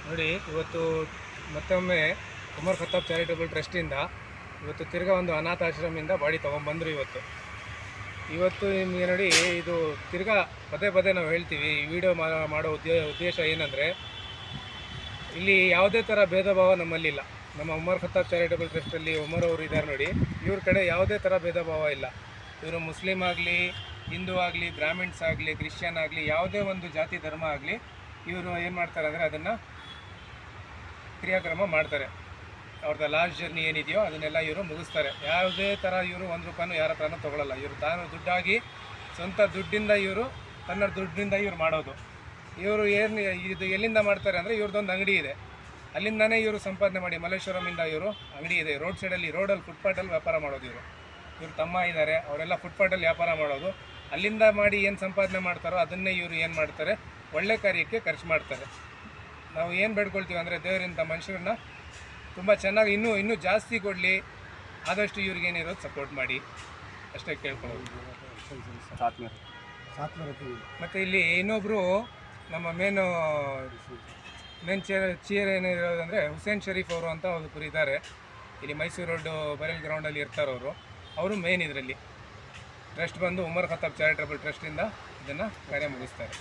ನೋಡಿ, ಇವತ್ತು ಮತ್ತೊಮ್ಮೆ ಉಮರ್ ಖತ್ತಾಬ್ ಚಾರಿಟಬಲ್ ಟ್ರಸ್ಟಿಂದ ಇವತ್ತು ತಿರ್ಗಾ ಒಂದು ಅನಾಥಾಶ್ರಮದಿಂದ ಬಾಡಿ ತೊಗೊಂಬಂದರು. ಇವತ್ತು ನಿಮಗೆ ನೋಡಿ, ಇದು ತಿರ್ಗಾ ಪದೇ ಪದೇ ನಾವು ಹೇಳ್ತೀವಿ, ಈ ವಿಡಿಯೋ ಮಾಡೋ ಉದ್ದೇಶ ಏನಂದರೆ, ಇಲ್ಲಿ ಯಾವುದೇ ಥರ ಭೇದ ಭಾವ ನಮ್ಮಲ್ಲಿಲ್ಲ. ನಮ್ಮ ಉಮರ್ ಖತ್ತಾಬ್ ಚಾರಿಟಬಲ್ ಟ್ರಸ್ಟಲ್ಲಿ ಉಮರ್ ಅವರು ಇದ್ದಾರೆ ನೋಡಿ, ಇವ್ರ ಕಡೆ ಯಾವುದೇ ಥರ ಭೇದ ಭಾವ ಇಲ್ಲ. ಇವರು ಮುಸ್ಲಿಮ್ ಆಗಲಿ, ಹಿಂದೂ ಆಗಲಿ, ಬ್ರಾಹ್ಮಿಣ್ಸ್ ಆಗಲಿ, ಕ್ರಿಶ್ಚಿಯನ್ ಆಗಲಿ, ಯಾವುದೇ ಒಂದು ಜಾತಿ ಧರ್ಮ ಆಗಲಿ, ಇವರು ಏನು ಮಾಡ್ತಾರೆ ಅಂದರೆ ಅದನ್ನು ಕ್ರಿಯಾಕ್ರಮ ಮಾಡ್ತಾರೆ. ಅವ್ರದ್ದು ಲಾಸ್ಟ್ ಜರ್ನಿ ಏನಿದೆಯೋ ಅದನ್ನೆಲ್ಲ ಇವರು ಮುಗಿಸ್ತಾರೆ. ಯಾವುದೇ ಥರ ಇವರು ಒಂದು ರೂಪಾಯಿನೂ ಯಾರ ಹತ್ರನೂ ತೊಗೊಳ್ಳಲ್ಲ. ಇವರು ತಾನು ದುಡ್ಡಾಗಿ ಸ್ವಂತ ದುಡ್ಡಿಂದ ತನ್ನ ದುಡ್ಡಿಂದ ಇವ್ರು ಮಾಡೋದು. ಇವರು ಇದು ಎಲ್ಲಿಂದ ಮಾಡ್ತಾರೆ ಅಂದರೆ, ಇವ್ರದ್ದೊಂದು ಅಂಗಡಿ ಇದೆ, ಅಲ್ಲಿಂದನೇ ಇವರು ಸಂಪಾದನೆ ಮಾಡಿ, ಮಲ್ಲೇಶ್ವರಮಿಂದ ಇವರು ಅಂಗಡಿ ಇದೆ, ರೋಡ್ ಸೈಡಲ್ಲಿ ಫುಟ್ಪಾಟಲ್ಲಿ ವ್ಯಾಪಾರ ಮಾಡೋದು. ಇವರು ತಮ್ಮ ಇದ್ದಾರೆ, ಅವರೆಲ್ಲ ಫುಟ್ಪಾಟಲ್ಲಿ ವ್ಯಾಪಾರ ಮಾಡೋದು. ಅಲ್ಲಿಂದ ಮಾಡಿ ಏನು ಸಂಪಾದನೆ ಮಾಡ್ತಾರೋ ಅದನ್ನೇ ಇವರು ಏನು ಮಾಡ್ತಾರೆ, ಒಳ್ಳೆ ಕಾರ್ಯಕ್ಕೆ ಖರ್ಚು ಮಾಡ್ತಾರೆ. ನಾವು ಏನು ಬೇಡ್ಕೊಳ್ತೀವಿ ಅಂದರೆ, ದೇವರಿಂದ ಮನುಷ್ಯರನ್ನ ತುಂಬ ಚೆನ್ನಾಗಿ ಇನ್ನೂ ಜಾಸ್ತಿ ಕೊಡಲಿ, ಆದಷ್ಟು ಇವ್ರಿಗೇನಿರೋದು ಸಪೋರ್ಟ್ ಮಾಡಿ, ಅಷ್ಟೇ ಕೇಳ್ಕೊಳ್ಳೋದು. ಮತ್ತು ಇಲ್ಲಿ ಇನ್ನೊಬ್ಬರು ನಮ್ಮ ಮೇನ್ ಚೇರ್ ಏನಿರೋದಂದರೆ ಹುಸೇನ್ ಶರೀಫ್ ಅವರು ಅಂತ ಒಬ್ಬರು ಇದ್ದಾರೆ. ಇಲ್ಲಿ ಮೈಸೂರು ರೋಡ್ ಬರೇಲ್ ಗ್ರೌಂಡಲ್ಲಿ ಇರ್ತಾರವರು. ಅವರು ಮೇನ್ ಇದರಲ್ಲಿ ಟ್ರಸ್ಟ್ ಬಂದು ಉಮರ್ ಖತ್ತಾಬ್ ಚಾರಿಟಬಲ್ ಟ್ರಸ್ಟಿಂದ ಇದನ್ನು ಕಾರ್ಯ ಮುಗಿಸ್ತಾರೆ.